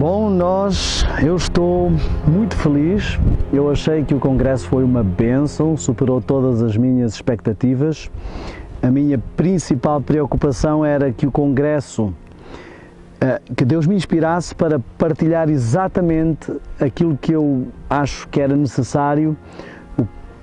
Bom, eu estou muito feliz. Eu achei que o Congresso foi uma bênção, superou todas as minhas expectativas. A minha principal preocupação era que o Congresso, que Deus me inspirasse para partilhar exatamente aquilo que eu acho que era necessário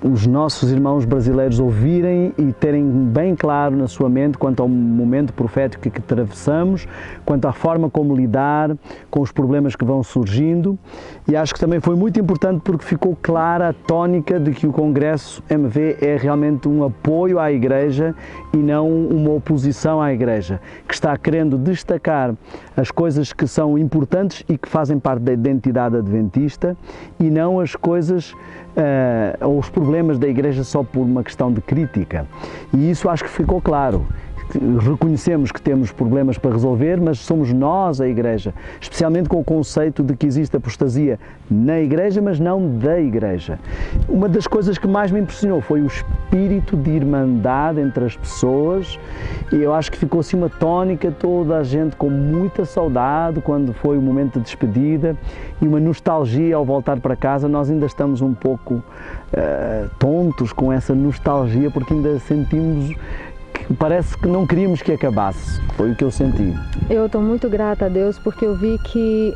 os nossos irmãos brasileiros ouvirem e terem bem claro na sua mente quanto ao momento profético que atravessamos, quanto à forma como lidar com os problemas que vão surgindo. E acho que também foi muito importante porque ficou clara a tónica de que o Congresso MV é realmente um apoio à Igreja e não uma oposição à Igreja, que está querendo destacar as coisas que são importantes e que fazem parte da identidade adventista e não as coisas ou os problemas da Igreja só por uma questão de crítica. E isso acho que ficou claro. Reconhecemos que temos problemas para resolver, mas somos nós a Igreja, especialmente com o conceito de que existe apostasia na Igreja, mas não da Igreja. Uma das coisas que mais me impressionou foi o espírito de irmandade entre as pessoas e eu acho que ficou assim uma tónica, toda a gente com muita saudade quando foi o momento de despedida e uma nostalgia ao voltar para casa. Nós ainda estamos um pouco tontos com essa nostalgia porque ainda sentimos que parece que não queríamos que acabasse. Foi o que eu senti. Eu estou muito grata a Deus porque eu vi que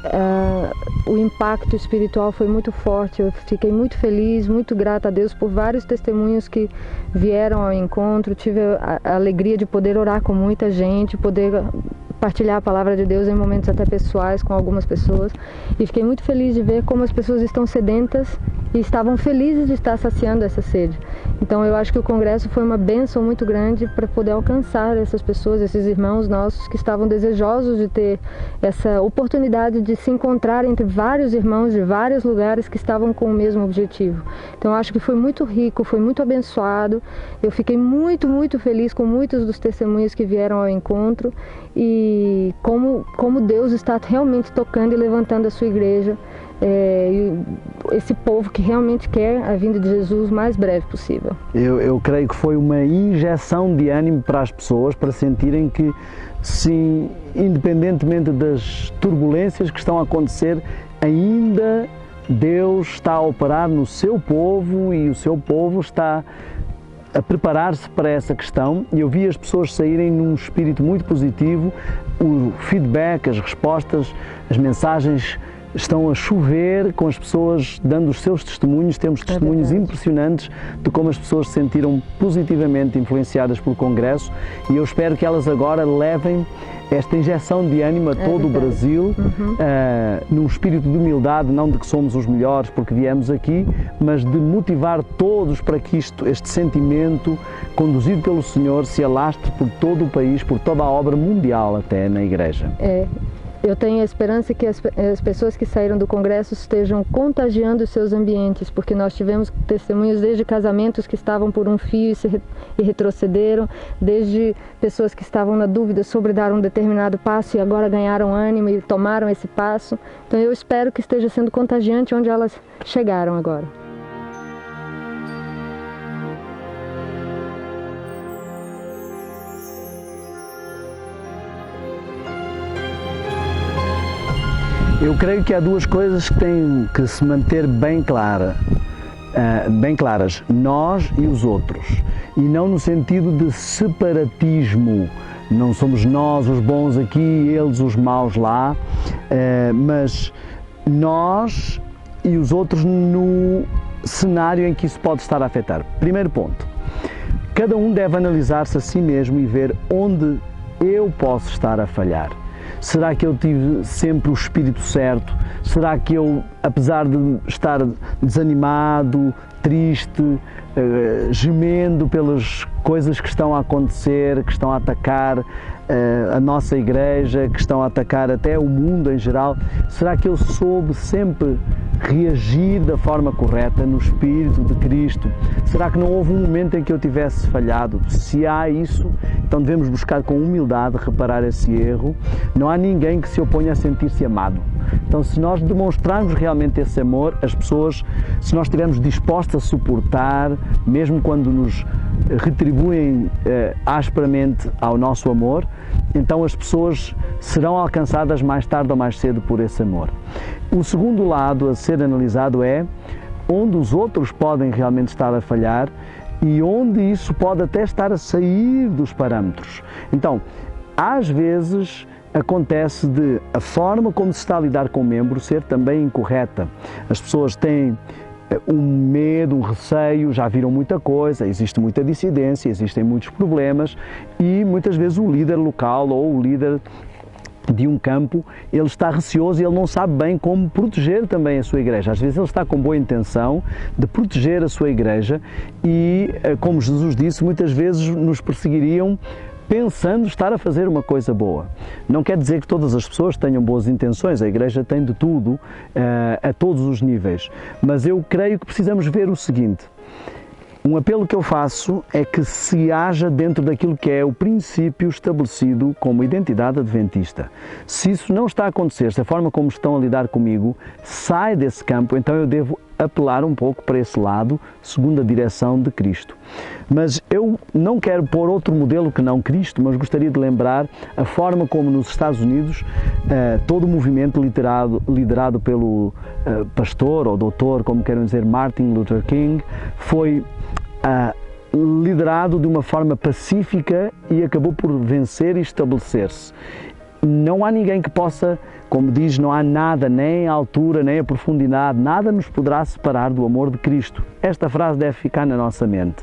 o impacto espiritual foi muito forte. Eu fiquei muito feliz, muito grata a Deus por vários testemunhos que vieram ao encontro. Tive a alegria de poder orar com muita gente, poder partilhar a palavra de Deus em momentos até pessoais com algumas pessoas. E fiquei muito feliz de ver como as pessoas estão sedentas e estavam felizes de estar saciando essa sede. Então eu acho que o Congresso foi uma bênção muito grande para poder alcançar essas pessoas, esses irmãos nossos que estavam desejosos de ter essa oportunidade de se encontrar entre vários irmãos de vários lugares que estavam com o mesmo objetivo. Então eu acho que foi muito rico, foi muito abençoado. Eu fiquei muito, muito feliz com muitos dos testemunhos que vieram ao encontro e como Deus está realmente tocando e levantando a sua igreja. Esse povo que realmente quer a vinda de Jesus o mais breve possível. Eu creio que foi uma injeção de ânimo para as pessoas, para sentirem que, sim, independentemente das turbulências que estão a acontecer, ainda Deus está a operar no seu povo e o seu povo está a preparar-se para essa questão. E eu vi as pessoas saírem num espírito muito positivo, o feedback, as respostas, as mensagens estão a chover com as pessoas dando os seus testemunhos. Temos testemunhos impressionantes de como as pessoas se sentiram positivamente influenciadas pelo Congresso e eu espero que elas agora levem esta injeção de ânimo a todo o Brasil, num espírito de humildade, não de que somos os melhores porque viemos aqui, mas de motivar todos para que este sentimento, conduzido pelo Senhor, se alastre por todo o país, por toda a obra mundial até na Igreja. Eu tenho a esperança que as pessoas que saíram do Congresso estejam contagiando os seus ambientes, porque nós tivemos testemunhos desde casamentos que estavam por um fio e retrocederam, desde pessoas que estavam na dúvida sobre dar um determinado passo e agora ganharam ânimo e tomaram esse passo. Então eu espero que esteja sendo contagiante onde elas chegaram agora. Eu creio que há duas coisas que têm que se manter bem claras, nós e os outros, e não no sentido de separatismo, não somos nós os bons aqui e eles os maus lá, mas nós e os outros no cenário em que isso pode estar a afetar. Primeiro ponto, cada um deve analisar-se a si mesmo e ver onde eu posso estar a falhar. Será que eu tive sempre o espírito certo? Será que eu, apesar de estar desanimado, triste, gemendo pelas coisas que estão a acontecer, que estão a atacar a nossa igreja, que estão a atacar até o mundo em geral, será que eu soube sempre reagir da forma correta no Espírito de Cristo? Será que não houve um momento em que eu tivesse falhado? Se há isso, então devemos buscar com humildade reparar esse erro. Não há ninguém que se oponha a sentir-se amado. Então, se nós demonstrarmos realmente esse amor, as pessoas, se nós estivermos dispostos a suportar, mesmo quando nos retribuem asperamente ao nosso amor, então as pessoas serão alcançadas mais tarde ou mais cedo por esse amor. O segundo lado a ser analisado é onde os outros podem realmente estar a falhar e onde isso pode até estar a sair dos parâmetros. Então, às vezes acontece de a forma como se está a lidar com o membro ser também incorreta. As pessoas têm um medo, um receio, já viram muita coisa, existe muita dissidência, existem muitos problemas e muitas vezes o líder local ou o líder de um campo, ele está receoso e ele não sabe bem como proteger também a sua igreja. Às vezes ele está com boa intenção de proteger a sua igreja e, como Jesus disse, muitas vezes nos perseguiriam pensando estar a fazer uma coisa boa. Não quer dizer que todas as pessoas tenham boas intenções, a igreja tem de tudo, a todos os níveis, mas eu creio que precisamos ver o seguinte. Um apelo que eu faço é que se haja dentro daquilo que é o princípio estabelecido como identidade adventista. Se isso não está a acontecer, se a forma como estão a lidar comigo sai desse campo, então eu devo apelar um pouco para esse lado, segundo a direção de Cristo. Mas eu não quero pôr outro modelo que não Cristo, mas gostaria de lembrar a forma como nos Estados Unidos todo o movimento liderado pelo pastor ou doutor, como queiram dizer, Martin Luther King, foi liderado de uma forma pacífica e acabou por vencer e estabelecer-se. Não há ninguém que possa, como diz, não há nada, nem a altura, nem a profundidade, nada nos poderá separar do amor de Cristo. Esta frase deve ficar na nossa mente.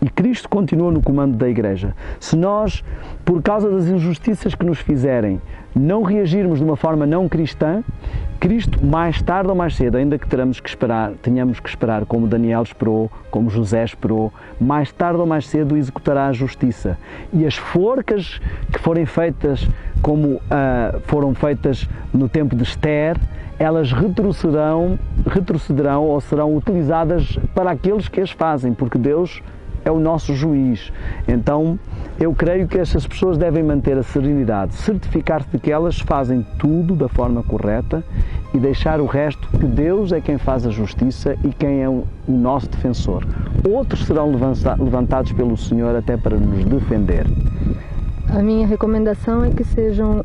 E Cristo continua no comando da Igreja. Se nós, por causa das injustiças que nos fizerem, não reagirmos de uma forma não cristã, Cristo, mais tarde ou mais cedo, ainda que tenhamos que esperar, como Daniel esperou, como José esperou, mais tarde ou mais cedo executará a justiça. E as forcas que forem feitas, como foram feitas no tempo de Esther, elas retrocederão ou serão utilizadas para aqueles que as fazem, porque Deus é o nosso juiz. Então, eu creio que estas pessoas devem manter a serenidade, certificar-se de que elas fazem tudo da forma correta e deixar o resto, que Deus é quem faz a justiça e quem é o nosso defensor. Outros serão levantados pelo Senhor até para nos defender. A minha recomendação é que sejam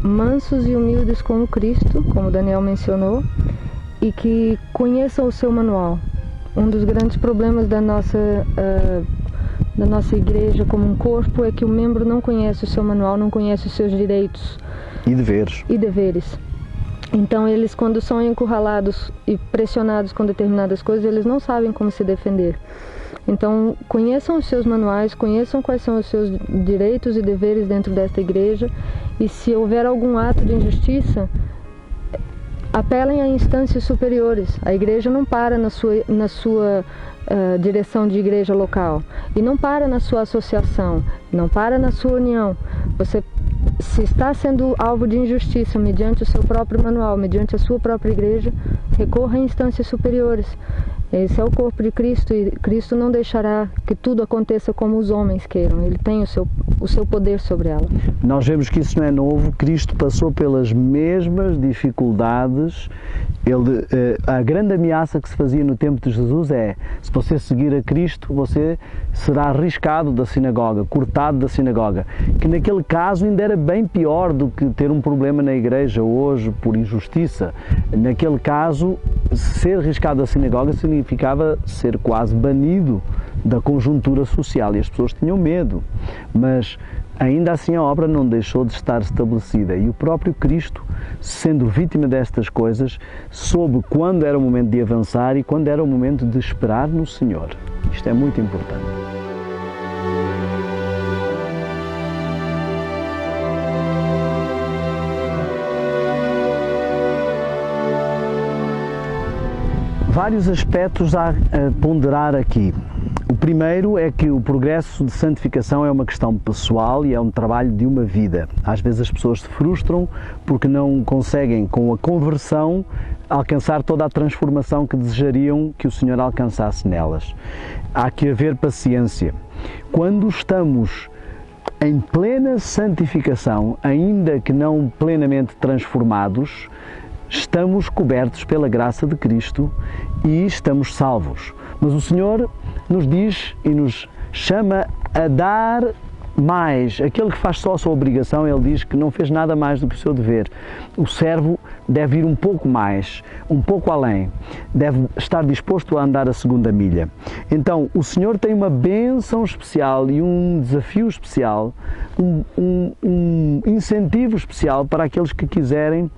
mansos e humildes como Cristo, como Daniel mencionou, e que conheçam o seu manual. Um dos grandes problemas da nossa igreja como um corpo é que o membro não conhece o seu manual, não conhece os seus direitos e deveres. Então eles, quando são encurralados e pressionados com determinadas coisas, eles não sabem como se defender. Então conheçam os seus manuais, conheçam quais são os seus direitos e deveres dentro desta igreja, e se houver algum ato de injustiça, apelem a instâncias superiores. A igreja não para na sua direção de igreja local, e não para na sua associação, não para na sua união. Você, se está sendo alvo de injustiça mediante o seu próprio manual, mediante a sua própria igreja, recorra a instâncias superiores. Esse é o corpo de Cristo, e Cristo não deixará que tudo aconteça como os homens queiram. Ele tem o seu poder sobre ela. Nós vemos que isso não é novo. Cristo passou pelas mesmas dificuldades. A grande ameaça que se fazia no tempo de Jesus é: se você seguir a Cristo, você será arriscado da sinagoga, cortado da sinagoga. Que naquele caso ainda era bem pior do que ter um problema na igreja hoje por injustiça. Naquele caso, ser arriscado da sinagoga significava ser quase banido da conjuntura social, e as pessoas tinham medo. Mas ainda assim a obra não deixou de estar estabelecida, e o próprio Cristo, sendo vítima destas coisas, soube quando era o momento de avançar e quando era o momento de esperar no Senhor. Isto é muito importante. Vários aspectos a ponderar aqui. O primeiro é que o progresso de santificação é uma questão pessoal e é um trabalho de uma vida. Às vezes as pessoas se frustram porque não conseguem, com a conversão, alcançar toda a transformação que desejariam que o Senhor alcançasse nelas. Há que haver paciência. Quando estamos em plena santificação, ainda que não plenamente transformados, estamos cobertos pela graça de Cristo e estamos salvos. Mas o Senhor nos diz e nos chama a dar mais. Aquele que faz só a sua obrigação, ele diz que não fez nada mais do que o seu dever. O servo deve ir um pouco mais, um pouco além, deve estar disposto a andar a segunda milha. Então, o Senhor tem uma bênção especial e um desafio especial, um incentivo especial para aqueles que quiserem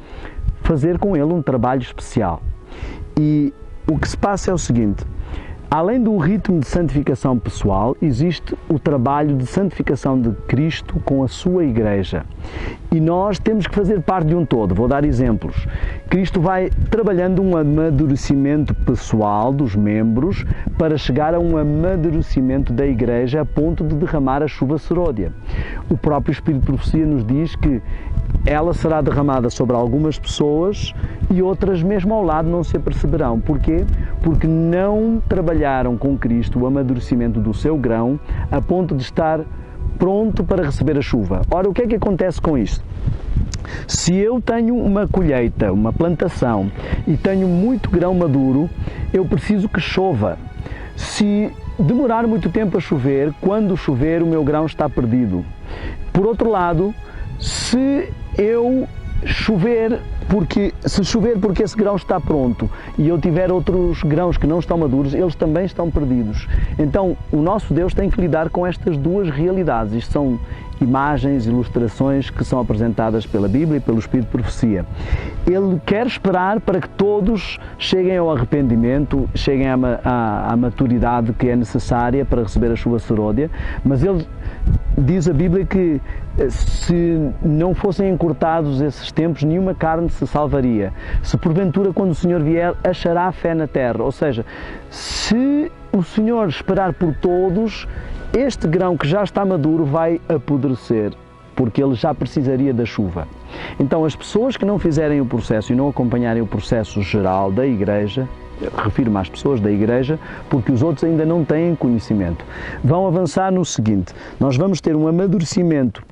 fazer com Ele um trabalho especial. E o que se passa é o seguinte: além do ritmo de santificação pessoal, existe o trabalho de santificação de Cristo com a sua Igreja. E nós temos que fazer parte de um todo. Vou dar exemplos. Cristo vai trabalhando um amadurecimento pessoal dos membros para chegar a um amadurecimento da Igreja a ponto de derramar a chuva seródia. O próprio Espírito de Profecia nos diz que ela será derramada sobre algumas pessoas e outras mesmo ao lado não se aperceberão. Porquê? Porque não trabalharam com Cristo o amadurecimento do seu grão a ponto de estar pronto para receber a chuva. Ora, o que é que acontece com isto? Se eu tenho uma colheita, uma plantação e tenho muito grão maduro, eu preciso que chova. Se demorar muito tempo a chover, quando chover o meu grão está perdido. Por outro lado, se chover porque esse grão está pronto e eu tiver outros grãos que não estão maduros, eles também estão perdidos. Então, o nosso Deus tem que lidar com estas duas realidades. Isto são imagens, ilustrações que são apresentadas pela Bíblia e pelo Espírito de Profecia. Ele quer esperar para que todos cheguem ao arrependimento, cheguem à maturidade que é necessária para receber a chuva seródia, mas ele diz a Bíblia que se não fossem encurtados esses tempos, nenhuma carne se salvaria. Se porventura, quando o Senhor vier, achará fé na terra. Ou seja, se o Senhor esperar por todos, este grão que já está maduro vai apodrecer, porque ele já precisaria da chuva. Então, as pessoas que não fizerem o processo e não acompanharem o processo geral da Igreja, refiro-me às pessoas da Igreja, porque os outros ainda não têm conhecimento, vão avançar no seguinte: nós vamos ter um amadurecimento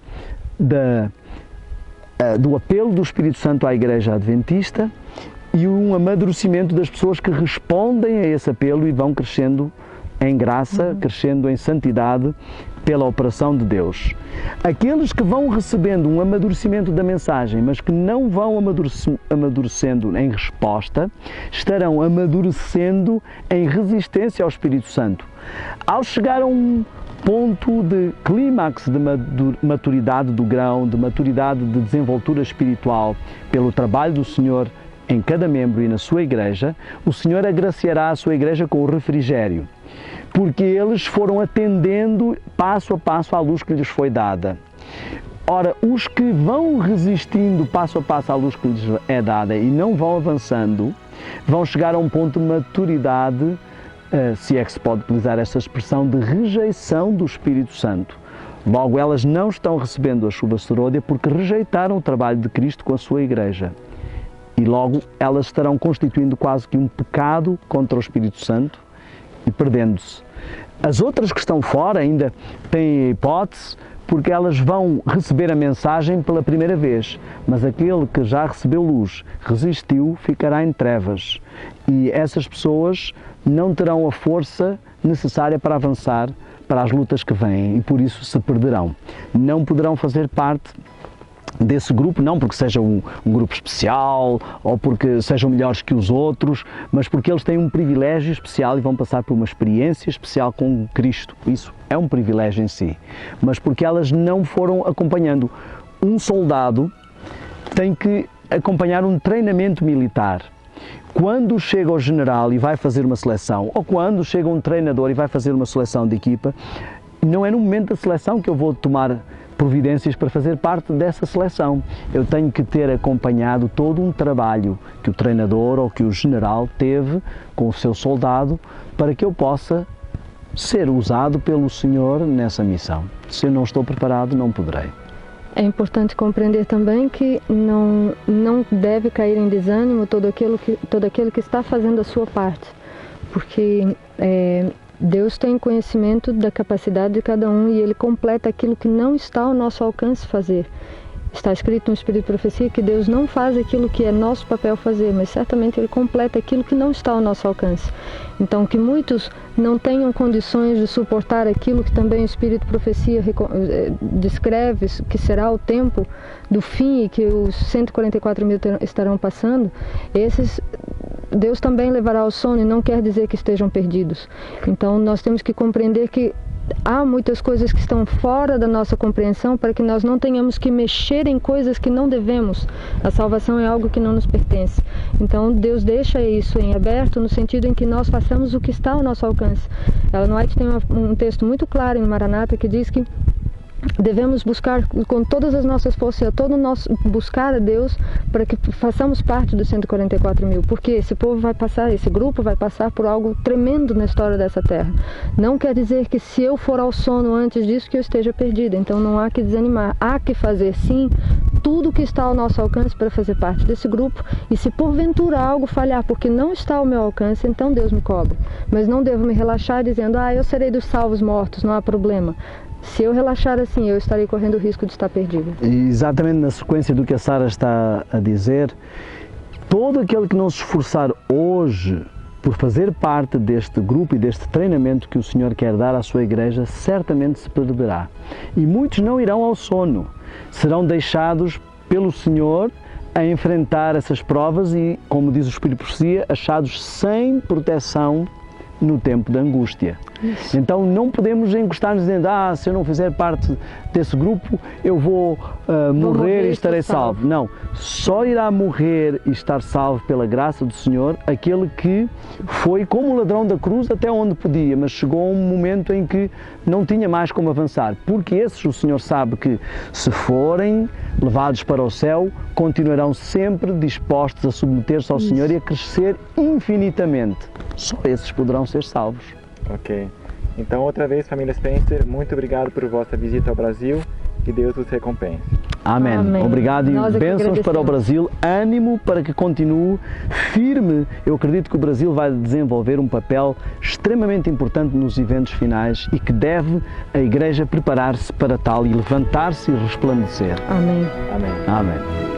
do apelo do Espírito Santo à Igreja Adventista e um amadurecimento das pessoas que respondem a esse apelo e vão crescendo em graça, crescendo em santidade pela operação de Deus. Aqueles que vão recebendo um amadurecimento da mensagem, mas que não vão amadurecendo em resposta, estarão amadurecendo em resistência ao Espírito Santo. Ao chegar a um ponto de clímax de maturidade do grão, de maturidade de desenvoltura espiritual pelo trabalho do Senhor em cada membro e na sua Igreja, o Senhor agraciará a sua Igreja com o refrigério, porque eles foram atendendo passo a passo à luz que lhes foi dada. Ora, os que vão resistindo passo a passo à luz que lhes é dada e não vão avançando, vão chegar a um ponto de maturidade, se é que se pode utilizar esta expressão, de rejeição do Espírito Santo. Logo, elas não estão recebendo a chuva seródia porque rejeitaram o trabalho de Cristo com a sua Igreja. E logo, elas estarão constituindo quase que um pecado contra o Espírito Santo e perdendo-se. As outras que estão fora ainda têm a hipótese, porque elas vão receber a mensagem pela primeira vez, mas aquele que já recebeu luz, resistiu, ficará em trevas. E essas pessoas não terão a força necessária para avançar para as lutas que vêm e por isso se perderão. Não poderão fazer parte desse grupo, não porque seja um grupo especial ou porque sejam melhores que os outros, mas porque eles têm um privilégio especial e vão passar por uma experiência especial com Cristo. Isso é um privilégio em si, mas porque elas não foram acompanhando. Um soldado tem que acompanhar um treinamento militar. Quando chega o general e vai fazer uma seleção, ou quando chega um treinador e vai fazer uma seleção de equipa, não é no momento da seleção que eu vou tomar providências para fazer parte dessa seleção. Eu tenho que ter acompanhado todo um trabalho que o treinador ou que o general teve com o seu soldado para que eu possa ser usado pelo Senhor nessa missão. Se eu não estou preparado, não poderei. É importante compreender também que não deve cair em desânimo todo aquele que está fazendo a sua parte, porque Deus tem conhecimento da capacidade de cada um e Ele completa aquilo que não está ao nosso alcance fazer. Está escrito no Espírito de Profecia que Deus não faz aquilo que é nosso papel fazer, mas certamente Ele completa aquilo que não está ao nosso alcance. Então, que muitos não tenham condições de suportar aquilo que também o Espírito de Profecia descreve, que será o tempo do fim e que os 144 mil estarão passando, esses Deus também levará ao sono e não quer dizer que estejam perdidos. Então, nós temos que compreender que há muitas coisas que estão fora da nossa compreensão para que nós não tenhamos que mexer em coisas que não devemos. A salvação é algo que não nos pertence. Então Deus deixa isso em aberto no sentido em que nós façamos o que está ao nosso alcance. Ellen White tem um texto muito claro em Maranata que diz que devemos buscar com todas as nossas forças, buscar a Deus para que façamos parte dos 144 mil, porque esse povo vai passar, esse grupo vai passar por algo tremendo na história dessa terra. Não quer dizer que se eu for ao sono antes disso que eu esteja perdida, então não há que desanimar, há que fazer sim tudo que está ao nosso alcance para fazer parte desse grupo, e se porventura algo falhar porque não está ao meu alcance, então Deus me cobre, mas não devo me relaxar dizendo, eu serei dos salvos mortos, não há problema. Se eu relaxar assim, eu estarei correndo o risco de estar perdido. Exatamente na sequência do que a Sara está a dizer, todo aquele que não se esforçar hoje por fazer parte deste grupo e deste treinamento que o Senhor quer dar à sua igreja, certamente se perderá. E muitos não irão ao sono, serão deixados pelo Senhor a enfrentar essas provas e, como diz o Espírito de Profecia, achados sem proteção no tempo da angústia. Isso. Então não podemos encostar-nos dizendo, se eu não fizer parte desse grupo eu vou morrer e estarei salvo. Não, só irá morrer e estar salvo pela graça do Senhor aquele que foi como o ladrão da cruz até onde podia, mas chegou a um momento em que não tinha mais como avançar, porque esses o Senhor sabe que se forem levados para o céu, continuarão sempre dispostos a submeter-se ao Senhor e a crescer infinitamente. Só esses poderão ser salvos. Ok. Então, outra vez, família Spencer, muito obrigado por vossa visita ao Brasil. Que Deus os recompense. Amém. Amém. Obrigado e bênçãos para o Brasil. Ânimo para que continue firme. Eu acredito que o Brasil vai desenvolver um papel extremamente importante nos eventos finais e que deve a Igreja preparar-se para tal e levantar-se e resplandecer. Amém. Amém. Amém.